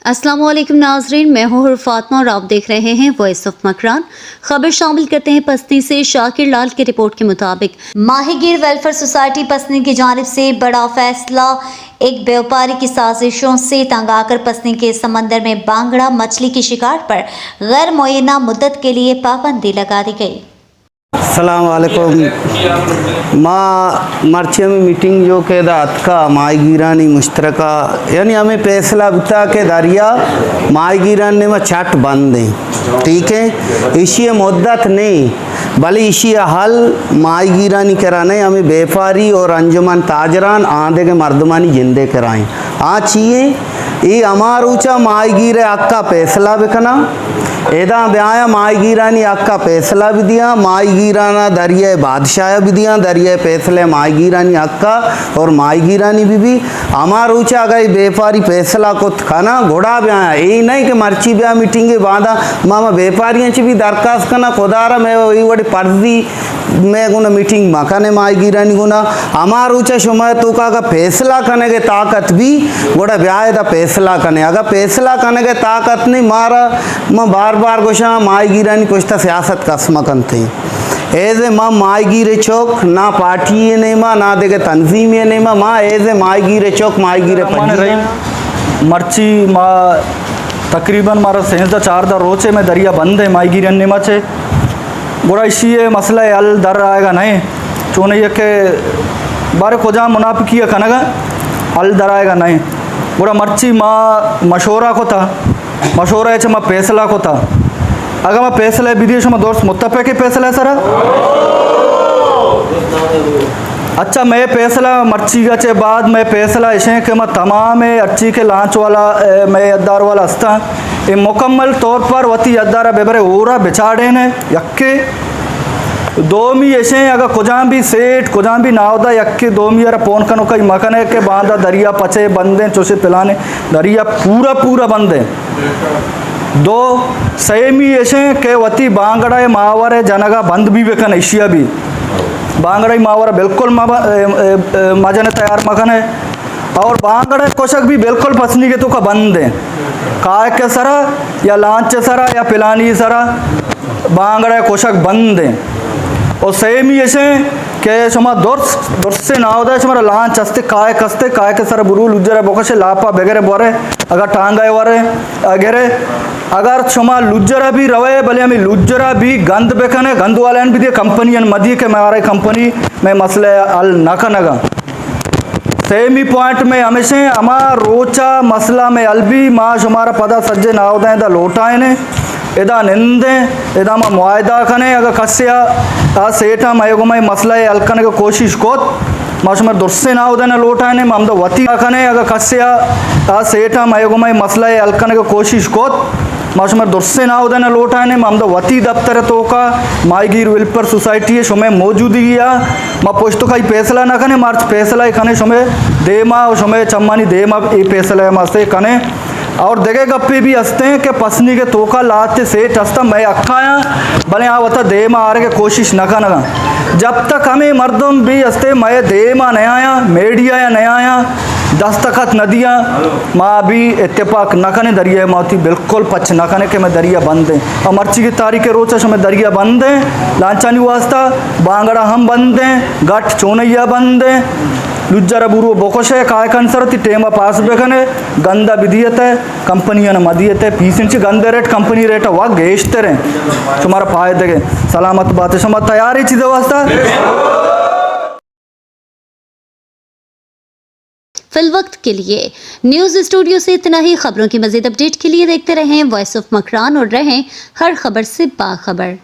अस्सलाम वालेकुम नाजरीन, मैं हूँ फातिमा और आप देख रहे हैं वॉइस ऑफ मकरान। खबर शामिल करते हैं पसनी से। शाकिर लाल की रिपोर्ट के मुताबिक माहीगीर वेलफेयर सोसाइटी पसनी की जानिब से बड़ा फैसला। एक व्यापारी की साजिशों से तंग आकर पसनी के समंदर में बांगड़ा मछली की शिकार पर गैर मुअय्यना मुद्दत के लिए पाबंदी लगा दी गई। अस्सलाम वालेकुम। माँ मर्चिया में मीटिंग जो के दात का माहीगीरानी मुश्तरका यानी हमें फैसला बता के दारिया माहीगीरान ने में छट बंद दें, ठीक है। इसी मुद्दत नहीं भले इसी हल माहीगीरानी कराने हमें व्यापारी और अंजुमन ताजरान आधे के मर्दमानी जिंदे कराएं। आ चाहिए ये हमार ऊँचा माहीगीर अक्का फैसला बिकना एदा ब्याया माहीगीरानी अक्का फैसला भी दिया, माहीगीराना दरिया बादशाह भी दिया, दरिया फैसले माहीगीरानी अक्का और माहीगीरानी भी हमार ऊँचा गई व्यापारी फैसला को खाना घोड़ा ब्याया। यही नहीं कि मर्ची ब्याह मीटिंग के बाद मामा व्यापारियों से भी दरखास्त करना खुदारा मैं वही बड़ी पर्दी मैं गुना मीटिंग मकाने माहीगीरानी गुना हमार ऊँचा समय तो का फैसला करने के ताकत भी घोड़ा ब्याह था फैसला करने अगर फैसला करने के ताकत नहीं मारा मैं बार बार गोशा माहीगीरानी कुछ सियासत कसमकन थी एज ए माँ माहीगीर चौक ना पार्टी नहीं माँ ना देखे तंजीम नहीं माँ एज ए माहीगीर चौक माहीगीर मर्ची माँ तकरीबन मारा सेंसदा 4 रोचे में दरिया बंद है माहीगीर निमा से बुरा इसी मसला अल दर आएगा नहीं चूने ये के बारे खोजा मुनाफिकी कनगा अल दर आएगा नहीं बुरा मर्ची माँ मशोरा को था मशोरा है माँ फैसला को था अगर मैं फैसला विदेश में दोस्त मुत्तफे के फैसला है सर अच्छा मैं फैसला मर्ची के बाद मैं फैसला ऐसे कि मैं तमाम अच्छी के लांच वाला मैं अद्दार वाला हस्ता ये मुकम्मल तौर पर वती अद्दारा बेबरे ओरा बिछाड़े ने यक्के दोमी ऐसे अगर कुजाम भी सेठ कुजाम भी नावदा यक्के दोमी यार पोन कनो कई मकने के बांधा दरिया पचे बंदे चोसे पिलाने दरिया पूरा पूरा बंदे दो सेमी ऐसे के वती बांगड़ा मावरे जनगा बंद भी बेकन एशिया भी बांगड़ा मावरा बिल्कुल मजने तैयार मकन है और बांगड़ा कोशक भी बिल्कुल पसनी के तो का बंद है काय के सरा या लांच सरा या पिलानी सरा बांगड़ा कोशक बंद है और सेम ही ऐसे के शमा दुर्स से ना होता है हमारा लांच हस्ते काय के सर बुरुल उज्जर बोकशे लापा बेगरे बोरे अगर टांगाए वरे अगेरे अगर शमा लुज्जरा भी रवे भले हमें लुज्जरा भी गंद बेकने गंद वाले भी दिए कंपनी मदी के मारे कंपनी में मसले अल नकनगा सेम ही पॉइंट में हमेशा हमारा रोचा मसला में अलबी माँ हमारा पदा सज्जे ना होता है लोटाए ने इदा निंदे इदा मा मुआयदा कने अगर कस्या आ सेठा मयगुमय मसला अलकने को कोशिश कोत माशुमर दुर्से ना उदन लोटाने ममद वती कने अगर कस्या आ सेठा मयगुमय मसला अलकने को कोशिश कोत माशुमर दुर्से ना उदन लोटाने ममद वती दफ्तर तो का माहीगीर वेलफेयर सोसाइटी शुमे मौजूदगी या मा पोस्तो का फैसला ना कने मार्च फैसला कने शुमे देमा और शुमे चम्मानी देमा ये फैसला मस्ते कने और देखे गप्पे भी हंसते हैं कि पसनी के तोका लाते सेठ हंसता मैं अक्खाया भले हाँ बता दे में आ रहे के कोशिश न करना जब तक हमें मर्दम भी हंसते मैं दे में नहीं आया मीडिया या नहीं आया दस्तखत न दिया माँ भी इत्तेफाक न कने दरिया माती बिल्कुल पच न कने के मैं दरिया बंद है और मर्ची की तारीख के रोचा में दरिया बंद है लांचानी वास्ता बांगड़ा हम बंद हैं गठ चोनैया बंद है लुज्जर बुरु बोकोशे काय कंसरती टेमा पास बेकने गंदा विधियत है कंपनियां न मदियत है पीस इंच गंदे रेट कंपनी रेट वा गेश्ते रहे तुम्हारा फायदे के सलामत बात है समा तैयारी चीज़ें वास्ता फिल वक्त के लिए न्यूज़ स्टूडियो से इतना ही। खबरों की मज़ीद अपडेट के लिए देखते रहें वॉइस ऑफ मकरान और रहें हर खबर से बाखबर।